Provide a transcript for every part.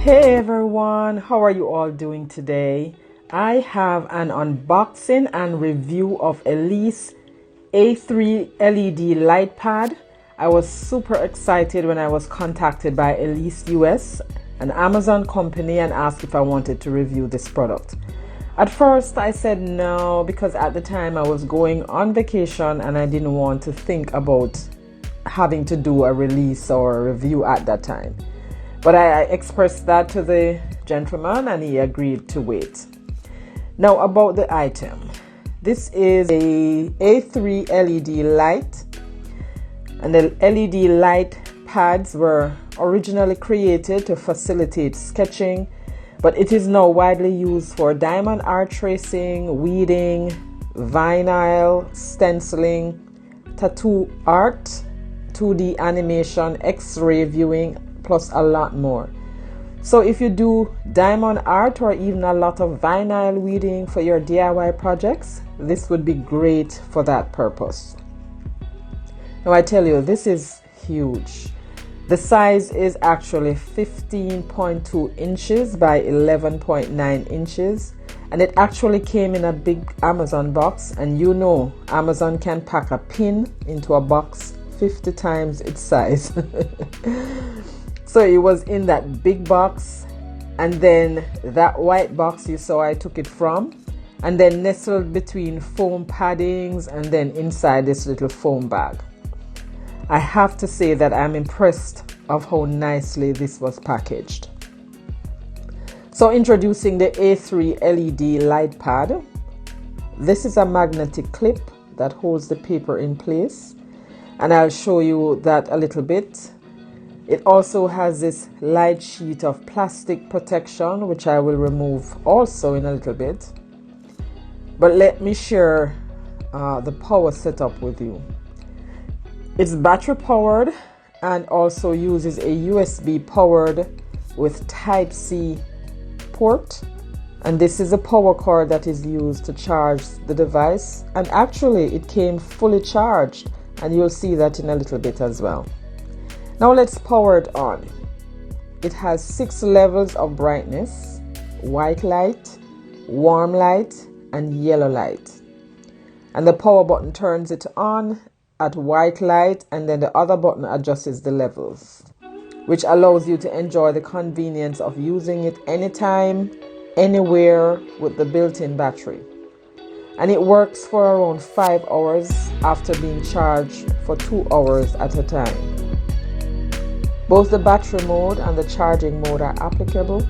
Hey everyone, how are you all doing today? I have an unboxing and review of Elice A3 LED light pad. I was super excited when I was contacted by Elice US, an Amazon company, and asked if I wanted to review this product. At first I said no because at the time I was going on vacation and I didn't want to think about having to do a release or a review at that time. But I expressed that to the gentleman and he agreed to wait. Now about the item. This is a A3 LED light, and the LED light pads were originally created to facilitate sketching, but it is now widely used for diamond art tracing, weeding, vinyl, stenciling, tattoo art, 2D animation, X-ray viewing, plus a lot more. So if you do diamond art or even a lot of vinyl weeding for your DIY projects, this would be great for that purpose. Now I tell you, this is huge. The size is actually 15.2 inches by 11.9 inches, and it actually came in a big Amazon box, and you know Amazon can pack a pin into a box 50 times its size. So it was in that big box, and then that white box you saw I took it from, and then nestled between foam paddings and then inside this little foam bag. I have to say that I'm impressed of how nicely this was packaged. So introducing the A3 LED light pad. This is a magnetic clip that holds the paper in place, and I'll show you that a little bit. It also has this light sheet of plastic protection, which I will remove also in a little bit. But let me share the power setup with you. It's battery powered and also uses a USB powered with Type-C port. And this is a power cord that is used to charge the device. And actually it came fully charged, and you'll see that in a little bit as well. Now let's power it on. It has 6 levels of brightness: white light, warm light, and yellow light. And the power button turns it on at white light, and then the other button adjusts the levels, which allows you to enjoy the convenience of using it anytime, anywhere with the built-in battery. And it works for around 5 hours after being charged for 2 hours at a time. Both the battery mode and the charging mode are applicable.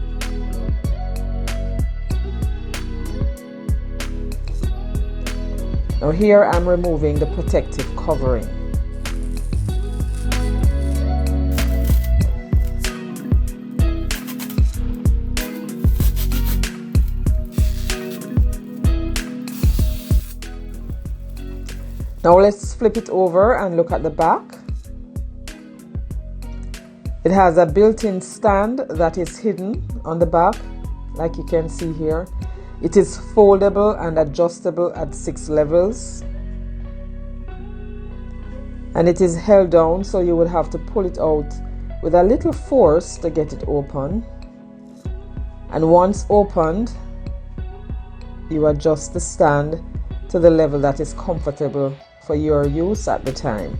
Now here I'm removing the protective covering. Now let's flip it over and look at the back. It has a built-in stand that is hidden on the back, like you can see here. It is foldable and adjustable at 6 levels. And it is held down, so you would have to pull it out with a little force to get it open. And once opened, you adjust the stand to the level that is comfortable for your use at the time.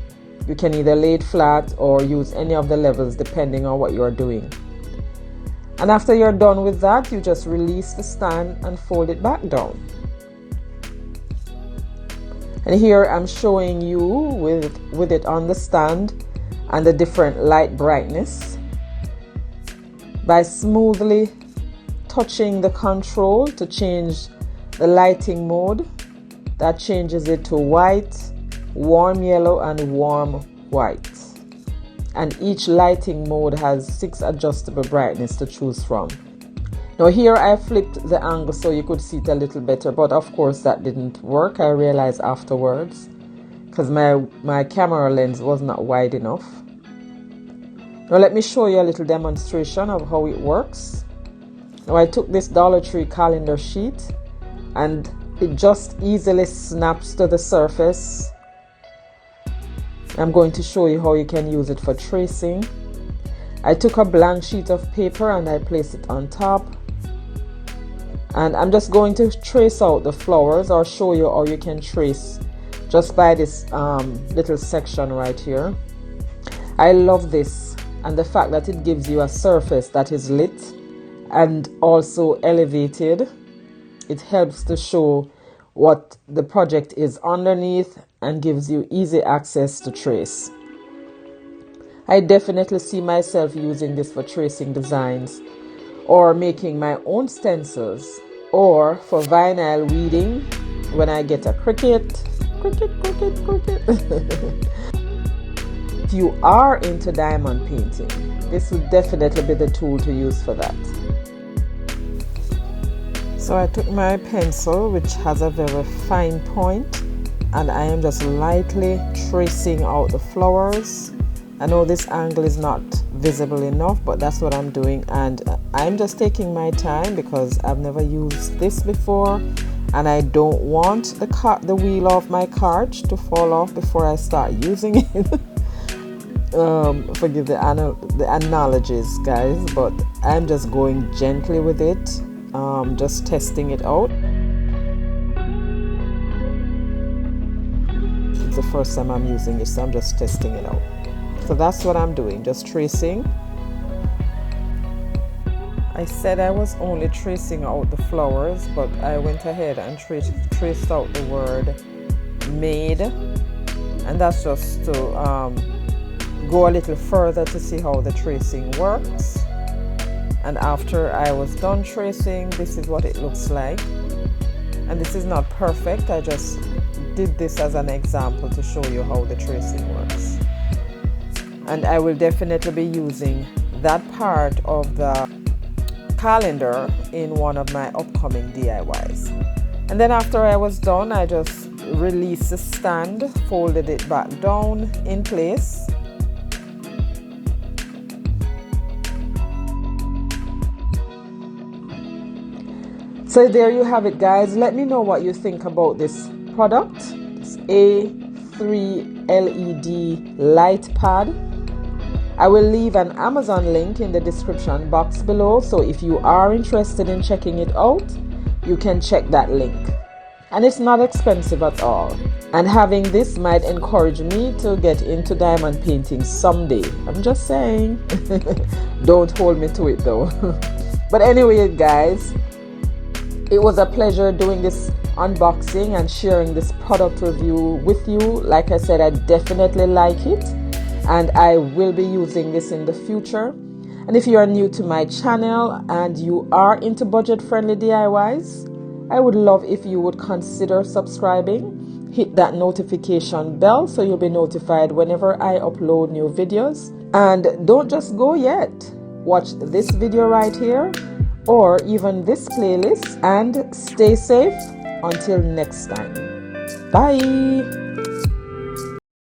You can either lay it flat or use any of the levels depending on what you're doing. And after you're done with that, you just release the stand and fold it back down. And here I'm showing you with it on the stand and the different light brightness. By smoothly touching the control to change the lighting mode, that changes it to white, warm yellow, and warm white. And each lighting mode has 6 adjustable brightness to choose from. Now here I flipped the angle so you could see it a little better, but of course that didn't work. I realized afterwards because my camera lens was not wide enough. Now let me show you a little demonstration of how it works. Now I took this Dollar Tree calendar sheet and it just easily snaps to the surface. I'm going to show you how you can use it for tracing. I took a blank sheet of paper and I placed it on top. And I'm just going to trace out the flowers, or show you how you can trace just by this little section right here. I love this, and the fact that it gives you a surface that is lit and also elevated. It helps to show what the project is underneath and gives you easy access to trace. I definitely see myself using this for tracing designs, or making my own stencils, or for vinyl weeding when I get a cricket. If you are into diamond painting, this would definitely be the tool to use for that. So I took my pencil, which has a very fine point, and I am just lightly tracing out the flowers. I know this angle is not visible enough, but that's what I'm doing, and I'm just taking my time because I've never used this before, and I don't want the wheel of my cart to fall off before I start using it. Forgive the analogies, guys, but I'm just going gently with it, just testing it out. It's the first time I'm using it, so I'm just testing it out. So that's what I'm doing, just tracing. I said I was only tracing out the flowers, but I went ahead and traced out the word made, and that's just to go a little further to see how the tracing works. And after I was done tracing, this is what it looks like. And this is not perfect, I just did this as an example to show you how the tracing works. And I will definitely be using that part of the calendar in one of my upcoming DIYs. And then after I was done, I just released the stand, folded it back down in place. So there you have it, guys. Let me know what you think about this product, this A3 LED light pad. I will leave an Amazon link in the description box below, so if you are interested in checking it out, you can check that link. And it's not expensive at all. And having this might encourage me to get into diamond painting someday. I'm just saying. Don't hold me to it though. But anyway, guys, it was a pleasure doing this unboxing and sharing this product review with you. Like I said, I definitely like it, and I will be using this in the future. And if you are new to my channel and you are into budget-friendly DIYs, I would love if you would consider subscribing. Hit that notification bell so you'll be notified whenever I upload new videos. And don't just go yet. Watch this video right here, or even this playlist, and stay safe until next time. Bye.